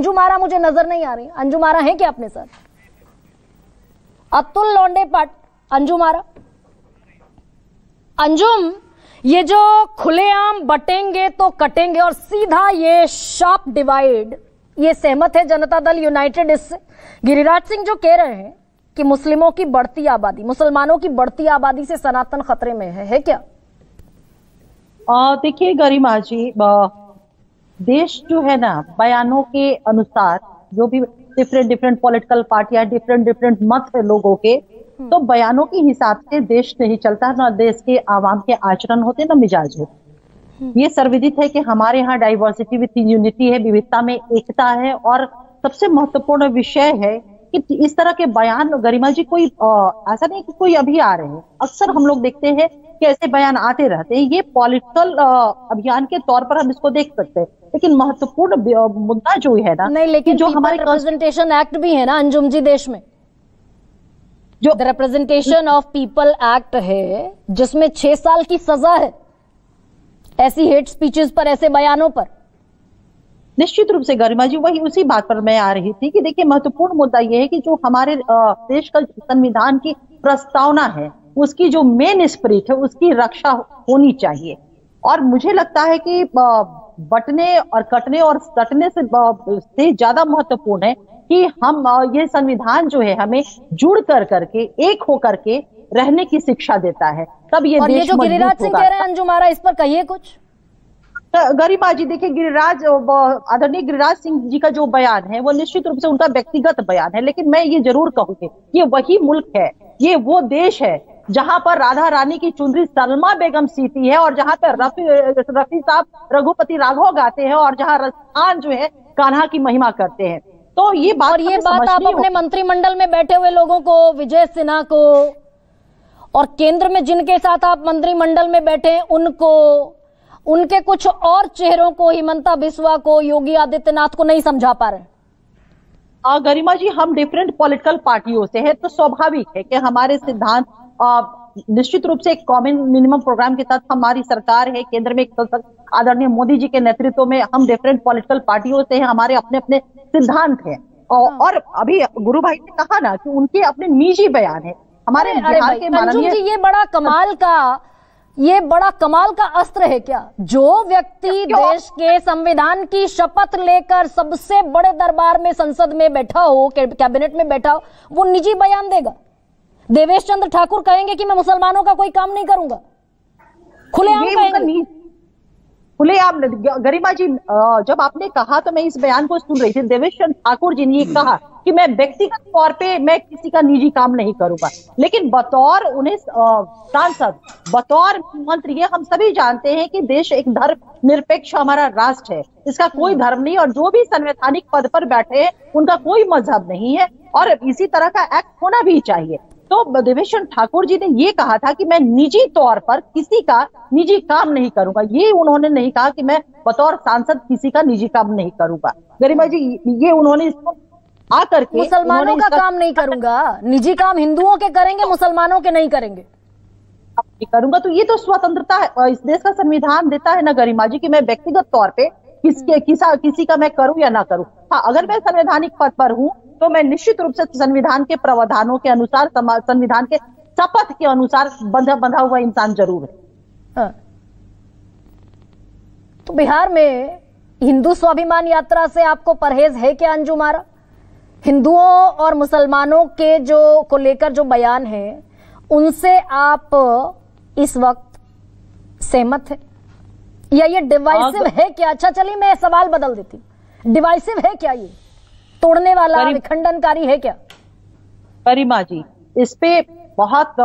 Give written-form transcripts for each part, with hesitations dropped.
अंजुम आरा मुझे नजर नहीं आ रही। अंजुम आरा है क्या अपने साथ? अतुल लौंडे पाट, अंजुम आरा। अंजुम, ये जो खुलेआम बटेंगे तो कटेंगे और सीधा ये शार्प डिवाइड, ये सहमत है जनता दल यूनाइटेड इससे? गिरिराज सिंह जो कह रहे हैं कि मुस्लिमों की बढ़ती आबादी, मुसलमानों की बढ़ती आबादी से सनातन खतरे में है क्या? देखिए गरिमा जी, देश जो है ना, बयानों के अनुसार जो भी डिफरेंट पॉलिटिकल पार्टियां, डिफरेंट मत है लोगों के, तो बयानों के हिसाब से देश नहीं चलता, ना देश के आवाम के आचरण होते, ना मिजाज होते। ये सर्वविदित है कि हमारे यहाँ डाइवर्सिटी विथ यूनिटी है, विविधता में एकता है। और सबसे महत्वपूर्ण विषय है कि इस तरह के बयान गरिमा जी कोई ऐसा नहीं कि कोई अभी आ रहे हैं, अक्सर हम लोग देखते हैं कि ऐसे बयान आते रहते हैं। ये पॉलिटिकल अभियान के तौर पर हम इसको देख सकते हैं, लेकिन महत्वपूर्ण मुद्दा जो है ना, नहीं, लेकिन जो हमारे रिप्रेजेंटेशन एक्ट भी है ना अंजुम जी देश में, जो the representation of people act है, जिसमें 6 साल की सजा है ऐसी हेट स्पीचेस पर, ऐसे बयानों पर। निश्चित रूप से गरिमा जी, वही उसी बात पर मैं आ रही थी कि देखिए महत्वपूर्ण मुद्दा यह है कि जो हमारे देश का संविधान की प्रस्तावना है, उसकी जो मेन स्पिरिट है, उसकी रक्षा होनी चाहिए। और मुझे लगता है कि बटने और कटने और सटने से ज्यादा महत्वपूर्ण है कि हम ये संविधान जो है हमें जुड़ कर करके, एक हो करके रहने की शिक्षा देता है, तब ये और देश ये जो गिरिराज सिंह कह रहे हैं अंजुम आरा, इस पर कहिए कुछ। गरिमा जी देखिए, आदरणीय गिरिराज सिंह जी का जो बयान है वो निश्चित रूप से उनका व्यक्तिगत बयान है, लेकिन मैं ये जरूर कहूंगी, ये वही मुल्क है, ये वो देश है जहां पर राधा रानी की चुनरी सलमा बेगम सीती है, और जहां पर रफी साहब रघुपति राघव गाते हैं, और जहां रसखान जो है कान्हा की महिमा करते हैं। तो ये बात, और ये बात आप अपने मंत्रिमंडल में बैठे हुए लोगों को, विजय सिन्हा को, और केंद्र में जिनके साथ आप मंत्रिमंडल में बैठे हैं उनको, उनके कुछ और चेहरों को, हिमंता बिस्वा को, योगी आदित्यनाथ को नहीं समझा पा रहे? गरिमा जी, हम डिफरेंट पॉलिटिकल पार्टियों से हैं, तो स्वाभाविक है कि हमारे सिद्धांत निश्चित रूप से एक कॉमन मिनिमम प्रोग्राम के तहत हमारी सरकार है, केंद्र में एक आदरणीय मोदी जी के नेतृत्व में हम डिफरेंट पॉलिटिकल पार्टियों से हैं, हमारे अपने अपने सिद्धांत हैं। और अभी गुरु भाई ने कहा ना कि उनके अपने निजी बयान है। हमारे बिहार के माननीय जी, ये बड़ा कमाल का अस्त्र है क्या? जो व्यक्ति देश के संविधान की शपथ लेकर सबसे बड़े दरबार में, संसद में बैठा हो, कैबिनेट में बैठा हो, वो निजी बयान देगा? देवेश चंद्र ठाकुर कहेंगे कि मैं मुसलमानों का कोई काम नहीं करूंगा, खुलेआम कहेंगे। खुलेआम गरिमा जी, जब आपने कहा तो मैं इस बयान को सुन रही थी। देवेश चंद्र ठाकुर जी ने ये कहा कि मैं व्यक्तिगत तौर पे मैं किसी का निजी काम नहीं करूंगा, लेकिन बतौर उन्हें सांसद, बतौर मंत्री, ये हम सभी जानते हैं कि देश एक धर्म निरपेक्ष हमारा राष्ट्र है, इसका कोई धर्म नहीं, और जो भी संवैधानिक पद पर बैठे हैं उनका कोई मजहब नहीं है, और इसी तरह का एक्ट होना भी चाहिए। तो देवेश चंद्र ठाकुर जी ने ये कहा था कि मैं निजी तौर पर किसी का निजी काम नहीं करूंगा। ये उन्होंने नहीं कहा कि मैं बतौर सांसद किसी का निजी काम नहीं करूंगा। गरिमा जी, ये उन्होंने इसको आकर के मुसलमानों का काम नहीं करूंगा, निजी काम हिंदुओं के करेंगे, मुसलमानों के नहीं करेंगे करूंगा। तो ये तो स्वतंत्रता है, इस देश का संविधान देता है ना गरिमा जी कि मैं व्यक्तिगत तौर पे किसी का मैं करूं या ना करूं। हाँ, अगर मैं संवैधानिक पद पर हूं तो मैं निश्चित रूप से संविधान के प्रावधानों के अनुसार, संविधान के शपथ के अनुसार बंधा हुआ इंसान जरूर है। हाँ। तो बिहार में हिंदू स्वाभिमान यात्रा से आपको परहेज है क्या अंजुम आरा? हिंदुओं और मुसलमानों के को लेकर जो बयान है, उनसे आप इस वक्त सहमत है, या ये डिवाइसिव है क्या? अच्छा चलिए मैं सवाल बदल देती हूँ, डिवाइसिव है क्या, ये तोड़ने वाला, विखंडनकारी है क्या? गरिमा जी, इस पे बहुत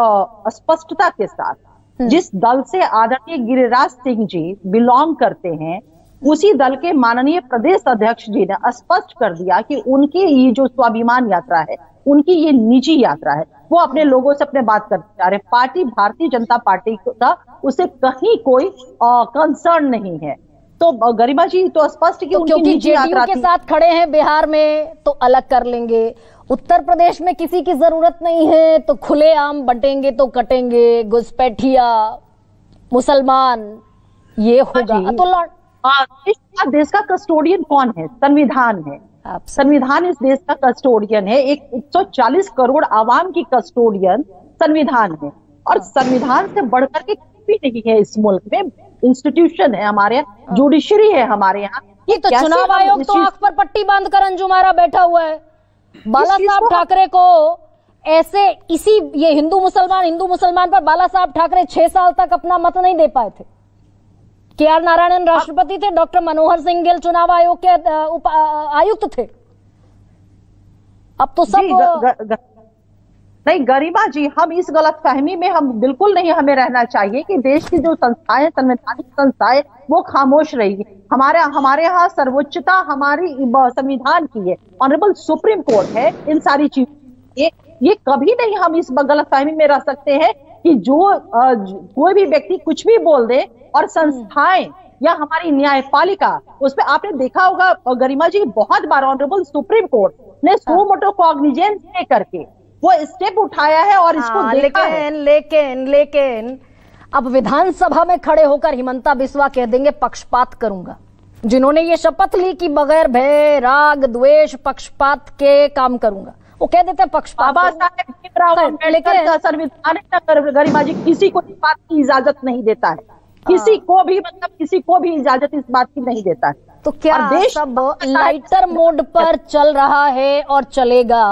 स्पष्टता के साथ जिस दल से आदरणीय गिरिराज सिंह जी बिलोंग करते हैं, उसी दल के माननीय प्रदेश अध्यक्ष जी ने स्पष्ट कर दिया कि उनकी ये जो स्वाभिमान यात्रा है, उनकी ये निजी यात्रा है, वो अपने लोगों से अपने बात करते जा रहे हैं। पार्टी, भारतीय जनता पार्टी का उसे कहीं कोई कंसर्न नहीं है। तो गरिमा जी तो स्पष्ट कि उनकी निजी यात्रा के साथ खड़े हैं बिहार में तो अलग कर लेंगे, उत्तर प्रदेश में किसी की जरूरत नहीं है तो खुलेआम बटेंगे तो कटेंगे, घुसपैठिया, मुसलमान, ये होगा। देश का कस्टोडियन कौन है? संविधान है। संविधान इस देश का कस्टोडियन है, एक 140 करोड़ आवाम की कस्टोडियन संविधान है, और संविधान से बढ़कर के कुछ भी नहीं है इस मुल्क में। इंस्टीट्यूशन है हमारे यहाँ, जुडिशरी है हमारे यहाँ। ये तो चुनाव आयोग तो आंख पर पट्टी बांधकर अंजुम आरा बैठा हुआ है। बाला साहब ठाकरे को ऐसे ये हिंदू मुसलमान पर बाला साहब ठाकरे 6 साल तक अपना मत नहीं दे पाए थे। के.आर. नारायणन राष्ट्रपति थे, डॉक्टर मनोहर सिंह गिल चुनाव आयोग के आयुक्त थे। अब तो सब नहीं गरिमा जी, हम इस गलतफहमी में हम बिल्कुल नहीं हमें रहना चाहिए कि देश की जो संस्थाएं, संवैधानिक संस्थाएं, वो खामोश रहेगी। हमारे यहाँ सर्वोच्चता हमारी संविधान की है, ऑनरेबल सुप्रीम कोर्ट है इन सारी चीजों। ये कभी नहीं हम इस गलतफहमी में रह सकते हैं कि कोई भी व्यक्ति कुछ भी बोल दे, और संस्थाएं या हमारी न्यायपालिका उस पर आपने देखा होगा गरिमा जी, बहुत बार ऑनरेबल सुप्रीम कोर्ट ने सो मोटो कॉग्निजेंस करके वो स्टेप उठाया है और इसको देखा है। लेकिन अब विधानसभा में खड़े होकर हिमंता बिस्वा कह देंगे पक्षपात करूंगा। जिन्होंने ये शपथ ली कि बगैर भय राग द्वेष पक्षपात के काम करूंगा, वो कह देते पक्षपात। बाबा साहेब भीमराव अम्बेडकर का संविधान गरिमा जी किसी को इस बात की इजाजत नहीं देता है, किसी को भी इजाजत इस बात की नहीं देता है। तो क्या देश सब लाइटर मोड पर चल रहा है और चलेगा?